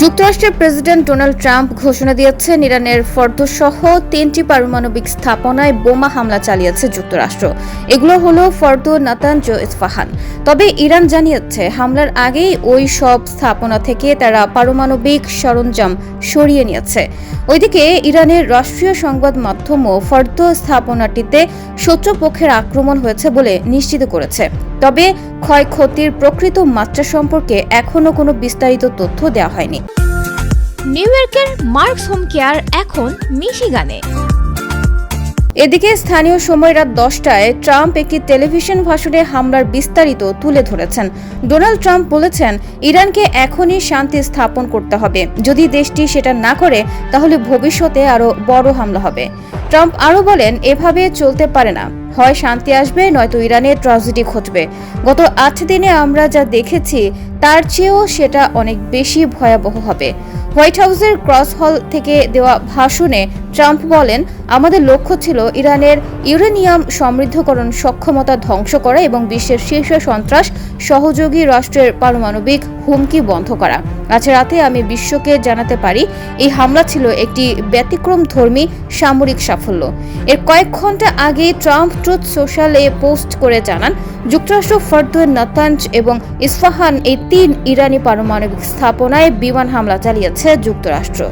যুক্তরাষ্ট্রের president Donald Trump ঘোষণা দিয়েছেন ইরানের ফর্দো সহ 3টি পারমাণবিক স্থাপনায় বোমা হামলা চালিয়েছে যুক্তরাষ্ট্র। এগুলো হলো ফর্দো, নাতানজ ও ইস্পাহান। তবে ইরান জানিয়েছে হামলার আগেই ওই সব স্থাপনা থেকে তারা পারমাণবিক সরঞ্জাম সরিয়ে নিয়েছে। ওইদিকে ইরানের রাষ্ট্রীয় সংবাদ মাধ্যমও ফর্দো স্থাপনাটিতে শত্রুপক্ষের আক্রমণ হয়েছে বলে নিশ্চিত করেছে। তবে ক্ষয়ক্ষতির প্রকৃত মাত্রা সম্পর্কে এখনও কোনো বিস্তারিত তথ্য দেওয়া হয়নি। নিউ ইয়র্কের মার্কস হোম কেয়ার এখন মিশিগানে। এদিকে স্থানীয় সময় রাত 10টায় ট্রাম্প একটি টেলিভিশন ভাষণে হামলার বিস্তারিত তুলে ধরেছেন। ডোনাল্ড ট্রাম্প বলেছেন, ইরানকে এখনই শান্তি স্থাপন করতে হবে। যদি দেশটি সেটা না করে তাহলে ভবিষ্যতে আরও বড় হামলা হবে। ট্রাম্প আরও বলেন, এভাবে চলতে পারে না। হয় শান্তি আসবে, নয়তো ইরানের ট্র্যাজেডি ঘটবে। গত 8 দিনে আমরা যা দেখেছি তার চেয়েও সেটা অনেক বেশি ভয়াবহ হবে। হোয়াইট হাউসের ক্রস হল থেকে দেওয়া ভাষণে ট্রাম্প বলেন, আমাদের লক্ষ্য ছিল ইরানের ইউরেনিয়াম সমৃদ্ধকরণ সক্ষমতা ধ্বংস করা এবং বিশ্বের শীর্ষ সন্ত্রাস সহযোগী রাষ্ট্রের পারমাণবিক হুমকি বন্ধ করা। আজ রাতে আমি বিশ্বকে জানাতে পারি এই হামলা ছিল একটি ব্যতিক্রমধর্মী সামরিক সাফল্য। এর কয়েক ঘন্টা আগে ট্রাম্প ট্রুথ সোশ্যালে পোস্ট করে জানান, যুক্তরাষ্ট্র ফর্দো, নাতানজ এবং ইস্পাহান এই 3 ইরানি পারমাণবিক স্থাপনায় বিমান হামলা চালিয়েছে যুক্তরাষ্ট্র।